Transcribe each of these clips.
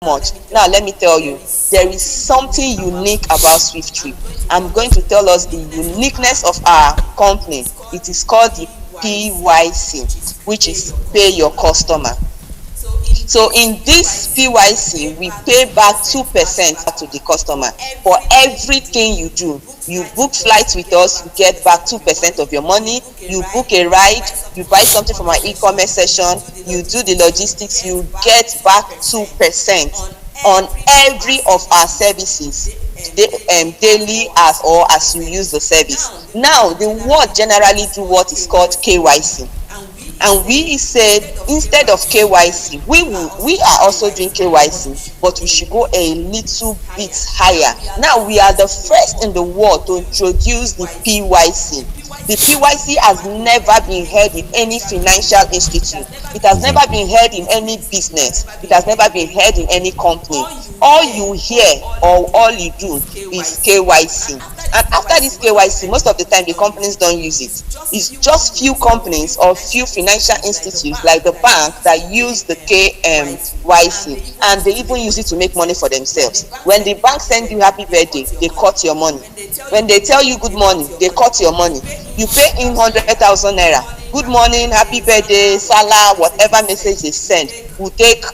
much. Now let me tell you, there is something unique about SWIFTtrip. I'm going to tell us the uniqueness of our company. It is called the PYC, which is pay your customer. So in this PYC, we pay back 2% to the customer for everything you do. You book flights with us, you get back 2% of your money. You book a ride, you buy something from our e-commerce session, you do the logistics, you get back 2% on every of our services, daily as you use the service. Now, the world generally do what is called KYC. And we said instead of KYC, we are also doing KYC, but we should go a little bit higher. Now we are the first in the world to introduce the PYC. The PYC has never been held in any financial institute. It has never been held in any business. It has never been held in any company. All you hear or all you do is KYC. And after this KYC, most of the time the companies don't use it. It's just few companies or few financial institutes like the bank that use the KYC, and they even use it to make money for themselves. When the bank sends you happy birthday, they cut your money. When they tell you good morning, they cut your money. You pay in 100,000 naira. Good morning, happy birthday, Salah, whatever message they send will take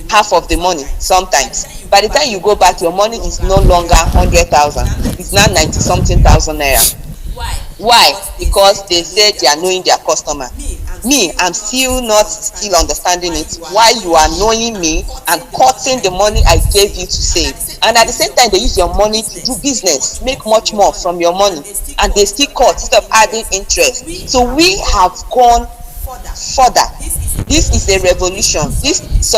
half of the money sometimes. By the time you go back, your money is no longer 100,000. It's now 90 something thousand naira. Why? Because they said they are knowing their customer. Me, I'm still understanding it. Why you are knowing me and cutting the money I gave you to save, and at the same time they use your money to do business, make much more from your money, and they still cut instead of adding interest. So we have gone further. This is a revolution. This is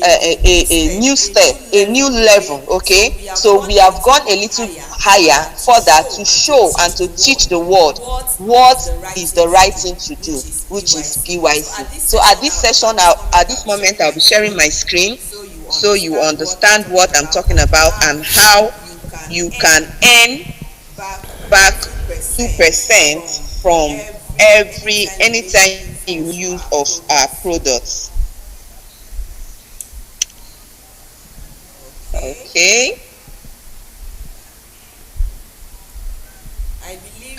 a new step, a new level. Okay, so we have gone a little higher, further, to show and to teach the world what is the right thing to do, which is PYC. So at this session, at this moment, I'll be sharing my screen so you understand what I'm talking about and how you can earn back 2% from anytime you use of our products. Okay.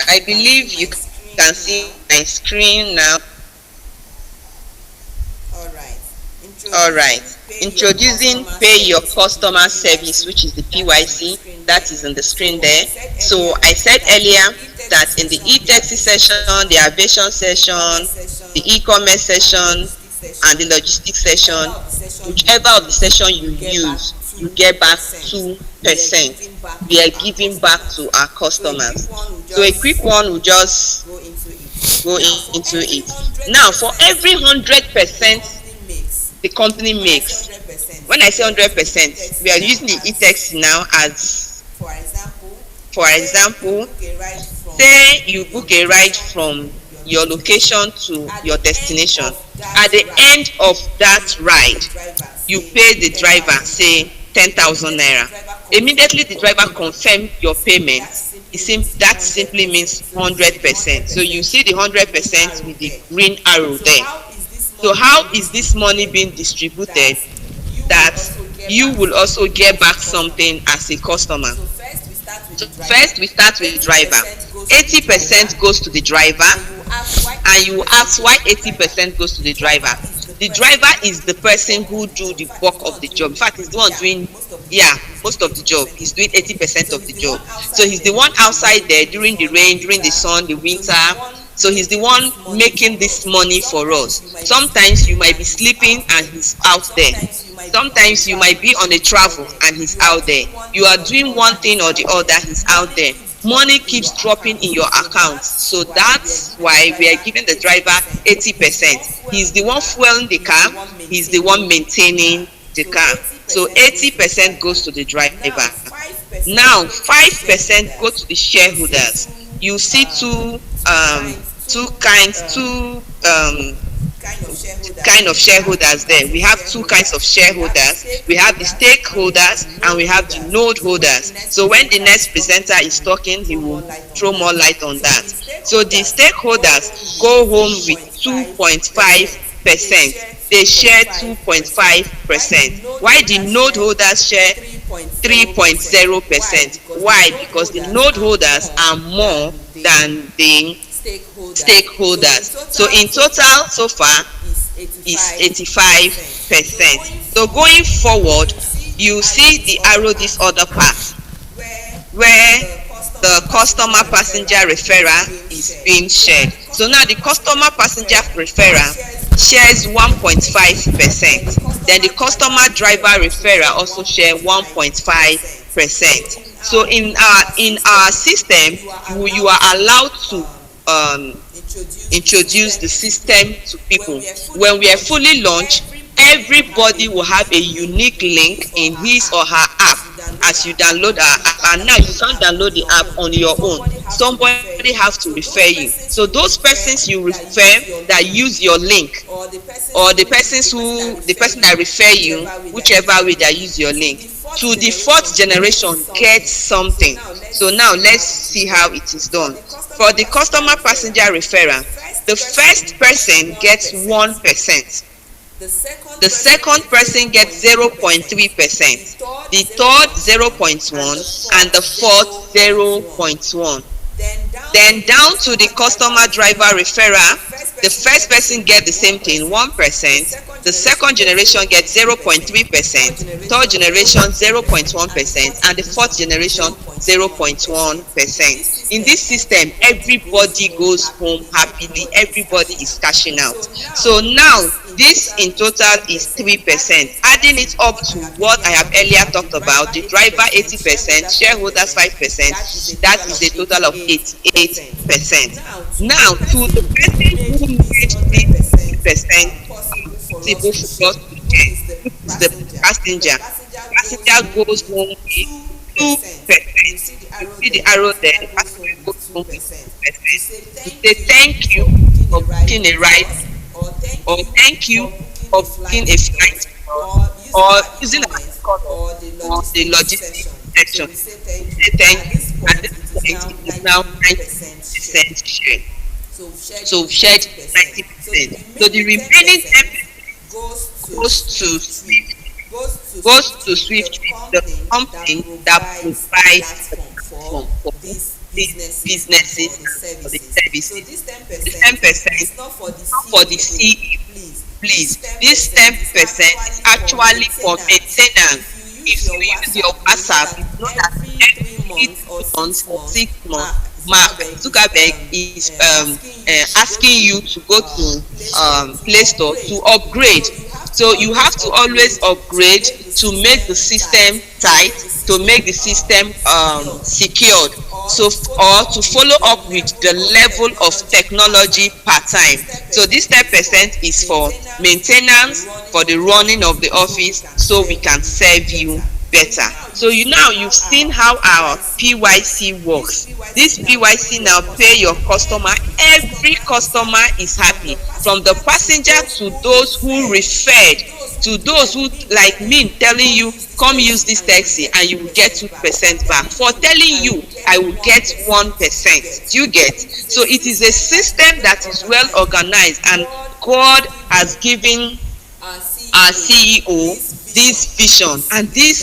I believe you can see my screen now. All right. Introducing pay your customer service, which is the PYC, that is on the screen there. So I said earlier that in the e-taxi session, the aviation session, the e-commerce session, and the logistics session, whichever of the session you use, you get back 2%. We are giving back to our customers. So a quick one will just go into it. Now, for every 100% the company makes, when I say 100%, we are using the e-taxi now as, for example, say you book a ride from your location to your destination. At the end of that ride, you pay the driver, say, 10,000 naira. Immediately the driver confirms your payment. That simply means 100%. So you see the 100% with the green arrow there. So how is this money being distributed that you will also get back something as a customer? So first we start with the driver. 80% goes to the driver, and you ask why 80% goes to the driver. The driver is the person who do the bulk of the job. In fact, he's the one doing most of the job. He's doing 80% of the job. So he's the one outside there during the rain, during the sun, the winter. So he's the one making this money for us. Sometimes you might be sleeping and he's out there. Sometimes you might be on a travel and he's out there. You are doing one thing or the other, he's out there. Money keeps dropping in your account. So that's why we are giving the driver 80%. He's the one fueling the car. He's the one maintaining the car. So 80% goes to the driver. Now 5% go to the shareholders. You see two kind of shareholders there. We have two kinds of shareholders. We have the stakeholders and we have the node holders. So when the next presenter is talking, he will throw more light on that. So the stakeholders go home with 2.5%. they share 2.5%, while the node holders share 3.0%. Why? Because the node holders are more than the stakeholders. So in total, so far, is 85%. So going forward, you see the arrow this other part where the customer passenger referral is being shared. So now the customer passenger referral shares 1.5%. Then the customer driver referral also share 1.5%. So in our system, you are allowed to introduce the system to people. When we are fully launched, everybody will have a unique link in his or her app as you download our app. And now you can't download the app on your own. Somebody has to refer you. So those persons you refer that use your link, or the person that refer you, whichever way they use your link, to the fourth generation gets something. So now let's see how it is done. For the customer passenger referral, the first person gets 1%. The second person gets 0.3%, the third 0.1, and the fourth 0.1. Then down to the customer driver referral, the first person gets the same thing, 1%, the second generation gets 0.3%, third generation 0.1%, and the fourth generation 0.1%. In this system, everybody goes home happily, everybody is cashing out. So now this in total is 3%. Adding it up to what I have earlier talked about, the driver 80%, shareholders 5%, that is a total of 88%. Now to the person who made this 3% possible for us to get, is the passenger. Passenger goes home with 2%. You see the arrow there, the passenger goes home with 2%. To say thank you for booking a ride, or thank you for booking a flight, or using a or the logistics section. Say thank you. At this point, it is now 90% shared. So we've shared 90%. So the remaining 10% goes to SWIFTtrip, the company that provides the platform for these businesses for the service. The 10% is not for the CE. Please, this 10% is actually for maintenance. If you use your WhatsApp, you know that every 3 months or 6 months, Mark Zuckerberg is asking you to go to Play Store to upgrade. So you have to always upgrade to make the system tight, to make the system secured, so or to follow up with the level of technology per time. So this 10% is for maintenance, for the running of the office, so we can serve you better. So you've seen how our PYC works. This PYC now pay your customer. Every customer is happy, from the passenger to those who referred, to those who, like me, telling you come use this taxi and you will get 2% back. For telling you I will get 1%. Do you get? So it is a system that is well organized, and God has given our CEO this vision, and this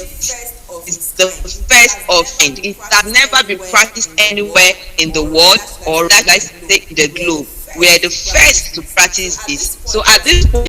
is the first of it. It has never been practiced anywhere in the world, or that guys say in the globe. We are the first to practice this. So at this point,